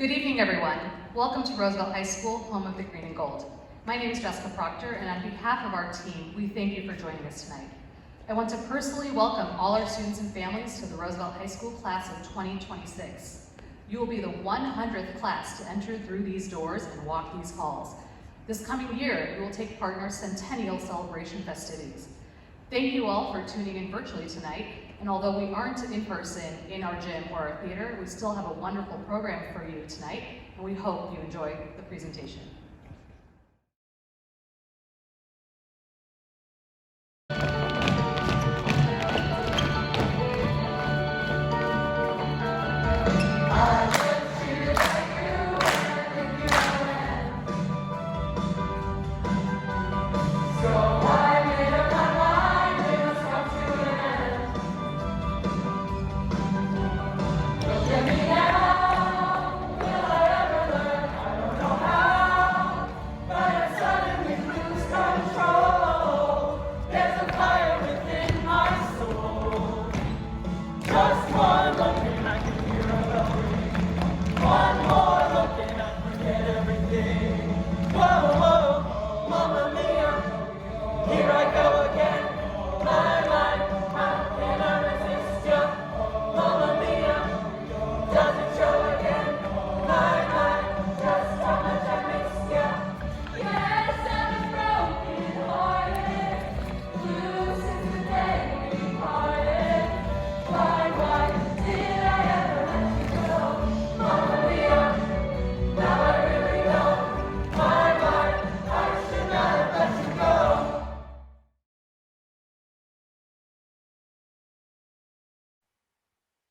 Good evening, everyone. Welcome to Roosevelt High School, home of the green and gold. My name is Jessica Proctor, and on behalf of our team, we thank you for joining us tonight. I want to personally welcome all our students and families to the Roosevelt High School class of 2026. You will be the 100th class to enter through these doors and walk these halls. This coming year, you will take part in our Centennial Celebration festivities. Thank you all for tuning in virtually tonight. And although we aren't in person in our gym or our theater, we still have a wonderful program for you tonight, and we hope you enjoy the presentation.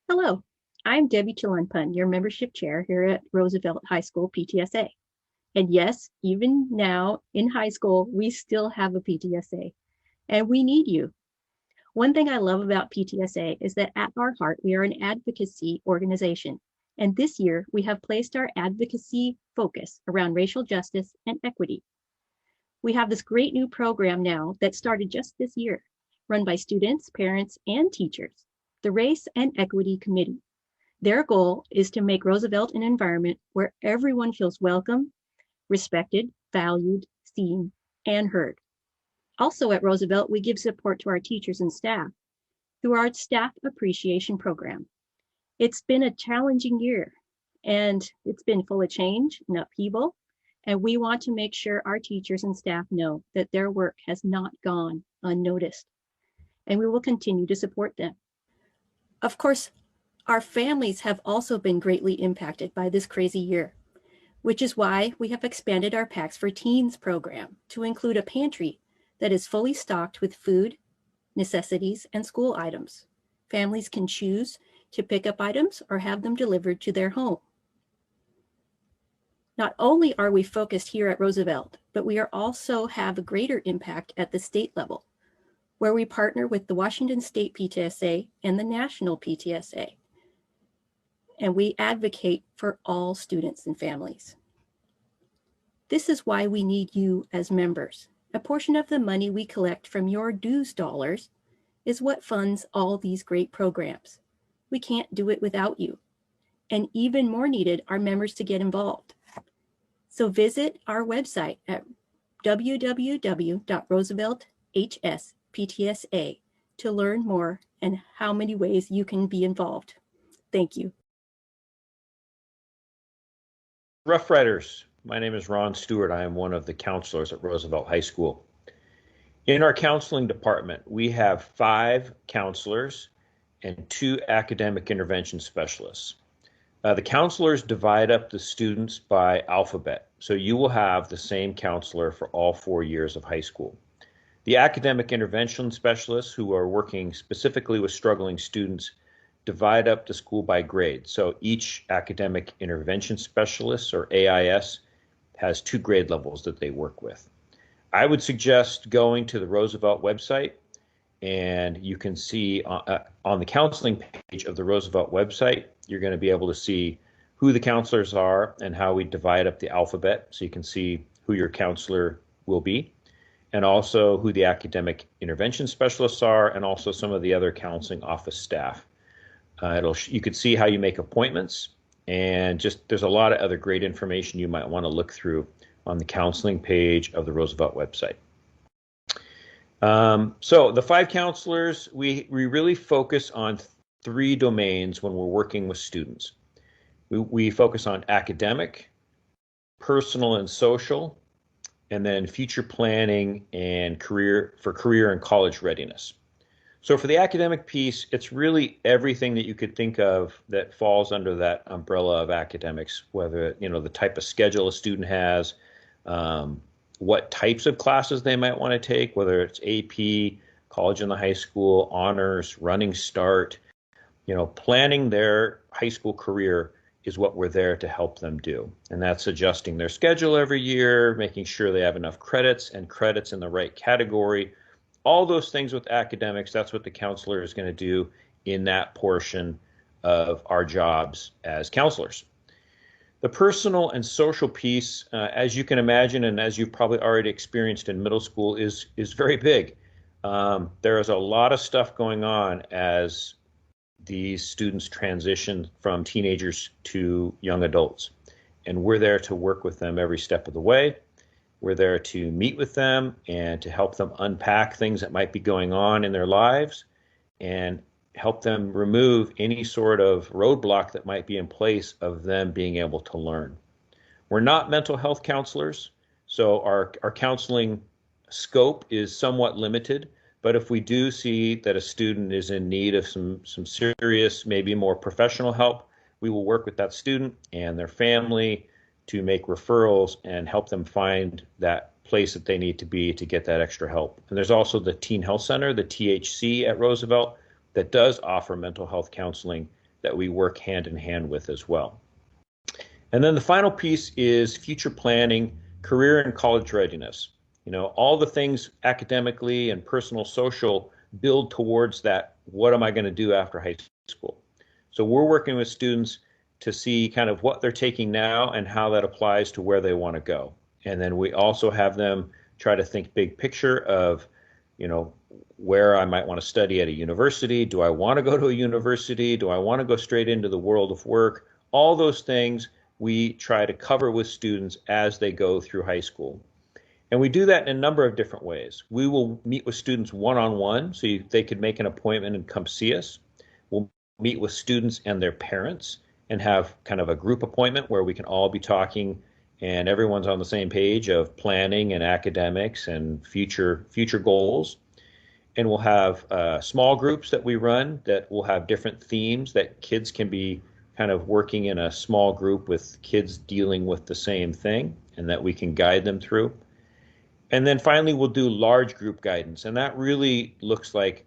Hello, I'm Debbie Chilunpun, your membership chair here at Roosevelt High School PTSA. And yes, even now in high school, we still have a PTSA, and we need you. One thing I love about PTSA is that at our heart, we are an advocacy organization. And this year, we have placed our advocacy focus around racial justice and equity. We have this great new program now that started just this year, run by students, parents, and teachers, the Race and Equity Committee. Their goal is to make Roosevelt an environment where everyone feels welcome, respected, valued, seen, and heard. Also at Roosevelt, we give support to our teachers and staff through our Staff Appreciation Program. It's been a challenging year, and it's been full of change and upheaval, and we want to make sure our teachers and staff know that their work has not gone unnoticed, and we will continue to support them. Of course, our families have also been greatly impacted by this crazy year, which is why we have expanded our Packs for Teens program to include a pantry that is fully stocked with food, necessities, and school items. Families can choose to pick up items or have them delivered to their home. Not only are we focused here at Roosevelt, but we are also have a greater impact at the state level, where we partner with the Washington State PTSA and the National PTSA. And we advocate for all students and families. This is why we need you as members. A portion of the money we collect from your dues dollars is what funds all these great programs. We can't do it without you. And even more needed are members to get involved. So visit our website at www.roosevelthsptsa to learn more and how many ways you can be involved. Thank you. Rough Riders, my name is Ron Stewart. I am one of the counselors at Roosevelt High School. In our counseling department, we have 5 counselors and 2 academic intervention specialists. The counselors divide up the students by alphabet, so you will have the same counselor for all 4 years of high school. The academic intervention specialists, who are working specifically with struggling students, divide up the school by grade. So each academic intervention specialist, or AIS, has 2 grade levels that they work with. I would suggest going to the Roosevelt website, and you can see on the counseling page of the Roosevelt website, you're going to be able to see who the counselors are and how we divide up the alphabet, so you can see who your counselor will be, and also who the academic intervention specialists are, and also some of the other counseling office staff. You could see how you make appointments, and just there's a lot of other great information you might want to look through on the counseling page of the Roosevelt website. So the 5 counselors, we really focus on 3 domains when we're working with students. We focus on academic, personal and social, and then future planning and career and college readiness. So for the academic piece, it's really everything that you could think of that falls under that umbrella of academics, whether, the type of schedule a student has, what types of classes they might want to take, whether it's AP, college and the high school, honors, running start, planning their high school career is what we're there to help them do. And that's adjusting their schedule every year, making sure they have enough credits and credits in the right category. All those things with academics, that's what the counselor is going to do in that portion of our jobs as counselors. The personal and social piece, as you can imagine, and as you've probably already experienced in middle school, is very big. There is a lot of stuff going on as these students transition from teenagers to young adults. And we're there to work with them every step of the way. We're there to meet with them and to help them unpack things that might be going on in their lives and help them remove any sort of roadblock that might be in place of them being able to learn. We're not mental health counselors, so our counseling scope is somewhat limited. But if we do see that a student is in need of some serious, maybe more professional help, we will work with that student and their family to make referrals and help them find that place that they need to be to get that extra help. And there's also the Teen Health Center, the THC at Roosevelt, that does offer mental health counseling that we work hand in hand with as well. And then the final piece is future planning, career and college readiness. All the things academically and personal social build towards that. What am I going to do after high school? So we're working with students to see kind of what they're taking now and how that applies to where they want to go. And then we also have them try to think big picture of, where I might want to study at a university. Do I want to go to a university? Do I want to go straight into the world of work? All those things we try to cover with students as they go through high school. And we do that in a number of different ways. We will meet with students one-on-one, so they could make an appointment and come see us. We'll meet with students and their parents and have kind of a group appointment where we can all be talking and everyone's on the same page of planning and academics and future goals. And we'll have small groups that we run that will have different themes that kids can be kind of working in a small group with kids dealing with the same thing and that we can guide them through. And then finally, we'll do large group guidance, and that really looks like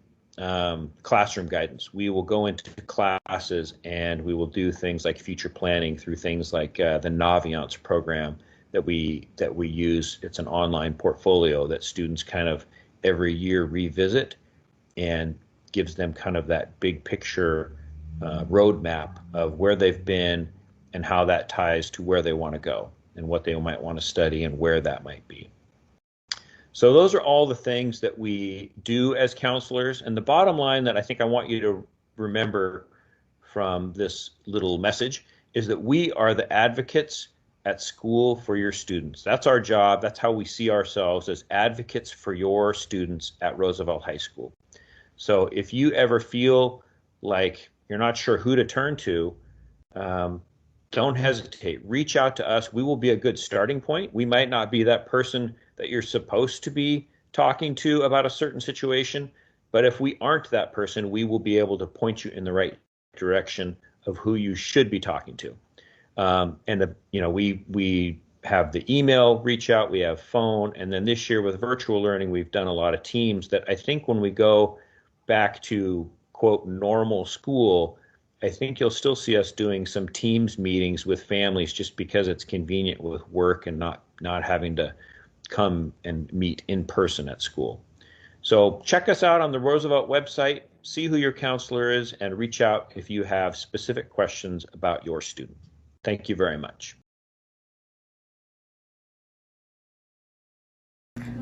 classroom guidance. We will go into classes and we will do things like future planning through things like the Naviance program that we use. It's an online portfolio that students kind of every year revisit and gives them kind of that big picture roadmap of where they've been and how that ties to where they want to go and what they might want to study and where that might be. So those are all the things that we do as counselors. And the bottom line that I think I want you to remember from this little message is that we are the advocates at school for your students. That's our job. That's how we see ourselves, as advocates for your students at Roosevelt High School. So if you ever feel like you're not sure who to turn to, don't hesitate. Reach out to us. We will be a good starting point. We might not be that person that you're supposed to be talking to about a certain situation, but if we aren't that person, we will be able to point you in the right direction of who you should be talking to. We have the email reach out, we have phone, and then this year with virtual learning, we've done a lot of teams that I think when we go back to, quote, normal school, I think you'll still see us doing some Teams meetings with families just because it's convenient with work and not having to come and meet in person at school. So check us out on the Roosevelt website, see who your counselor is, and reach out if you have specific questions about your student. Thank you very much.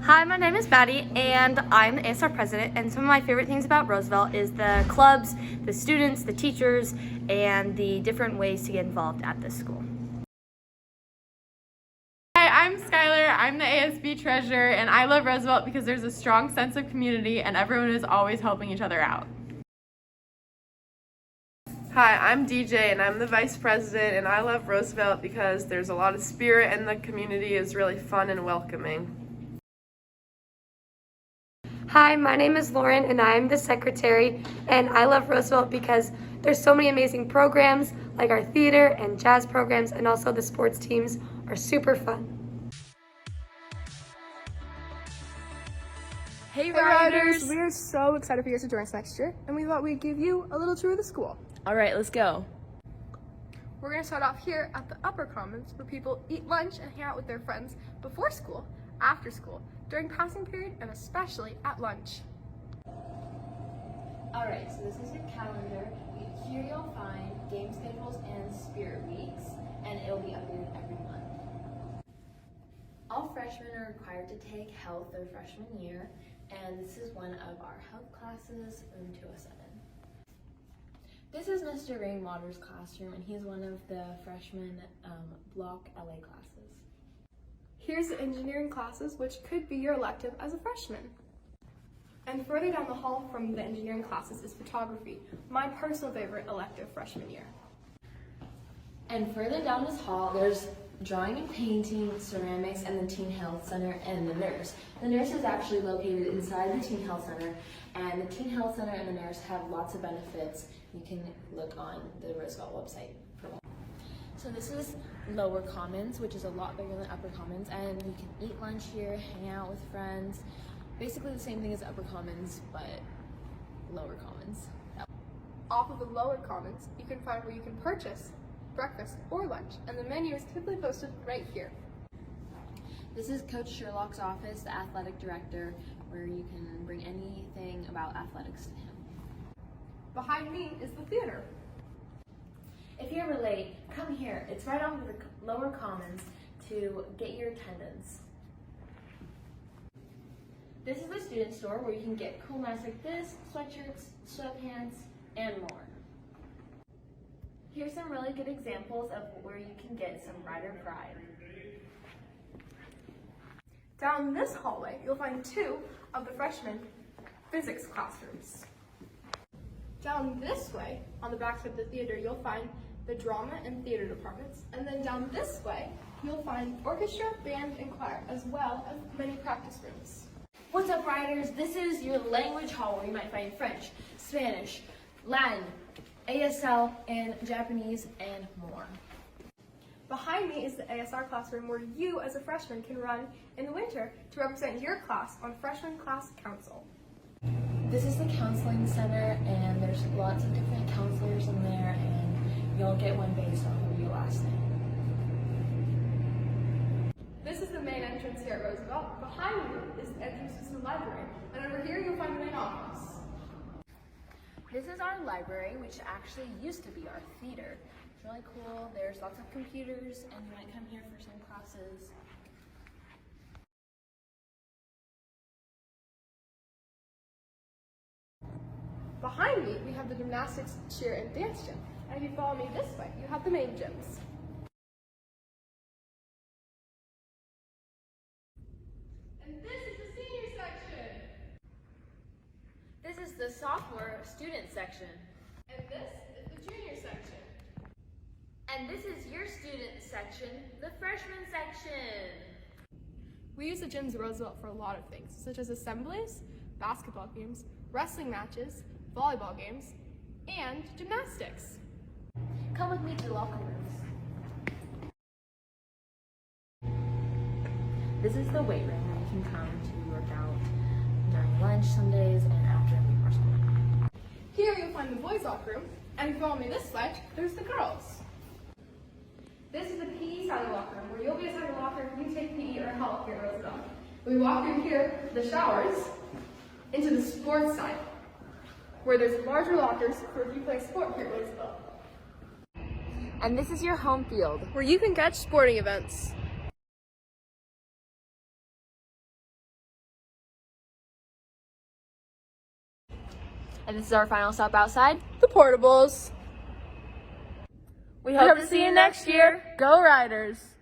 Hi, my name is Maddie, and I'm the ASR president, and some of my favorite things about Roosevelt is the clubs, the students, the teachers, and the different ways to get involved at this school. Hi, I'm Skylar. I'm the ASB treasurer, and I love Roosevelt because there's a strong sense of community and everyone is always helping each other out. Hi, I'm DJ and I'm the vice president, and I love Roosevelt because there's a lot of spirit and the community is really fun and welcoming. Hi, my name is Lauren and I'm the secretary, and I love Roosevelt because there's so many amazing programs like our theater and jazz programs, and also the sports teams are super fun. Hey Riders! We are so excited for you guys to join us next year, and we thought we'd give you a little tour of the school. All right, let's go. We're going to start off here at the Upper Commons, where people eat lunch and hang out with their friends before school, after school, during passing period, and especially at lunch. All right, so this is your calendar. Here you'll find game schedules and spirit weeks, and it'll be updated every month. All freshmen are required to take health their freshman year, and this is one of our health classes, room 207. This is Mr. Rainwater's classroom, and he's one of the freshman block LA classes. Here's the engineering classes, which could be your elective as a freshman. And further down the hall from the engineering classes is photography, my personal favorite elective freshman year. And further down this hall, there's drawing and painting, ceramics, and the Teen Health Center, and the nurse. The nurse is actually located inside the Teen Health Center, and the Teen Health Center and the nurse have lots of benefits. You can look on the Roosevelt website for more. So this is Lower Commons, which is a lot bigger than Upper Commons, and you can eat lunch here, hang out with friends. Basically the same thing as Upper Commons, but Lower Commons. Off of the Lower Commons, you can find where you can purchase breakfast or lunch, and the menu is typically posted right here. This is Coach Sherlock's office, the athletic director, where you can bring anything about athletics to him. Behind me is the theater. If you're ever late, come here. It's right off of the Lower Commons to get your attendance. This is the student store where you can get cool masks like this, sweatshirts, sweatpants, and more. Here's some really good examples of where you can get some rider pride. Down this hallway, you'll find two of the freshman physics classrooms. Down this way, on the backside of the theater, you'll find the drama and theater departments. And then down this way, you'll find orchestra, band, and choir, as well as many practice rooms. What's up, riders? This is your language hall where you might find French, Spanish, Latin, ASL, and Japanese, and more. Behind me is the ASR classroom where you as a freshman can run in the winter to represent your class on Freshman Class Council. This is the counseling center, and there's lots of different counselors in there, and you'll get one based on who you last name. This is the main entrance here at Roosevelt. Behind you is the entrance to the library, and over here you'll find the main office. This is our library, which actually used to be our theater. It's really cool. There's lots of computers, and you might come here for some classes. Behind me, we have the gymnastics, cheer, and dance gym. And if you follow me this way, you have the main gyms. And this is the senior section. This is the sophomore student section. And this is the junior section. And this is your student section, the freshman section. We use the gyms at Roosevelt for a lot of things, such as assemblies, basketball games, wrestling matches, volleyball games, and gymnastics. Come with me to the locker rooms. This is the weight room where you can come to work out during lunch some days and after and before school. Here you'll find the boys' locker room, and if you follow me this way, there's the girls. This is the PE side of the locker room, where you'll be assigned a locker if you take PE or health here at Roosevelt. We walk through here, the showers, into the sports side, where there's larger lockers for if you play sport here at Roosevelt. And this is your home field, where you can catch sporting events. And this is our final stop outside. The portables. We hope to see you next year. Go Riders!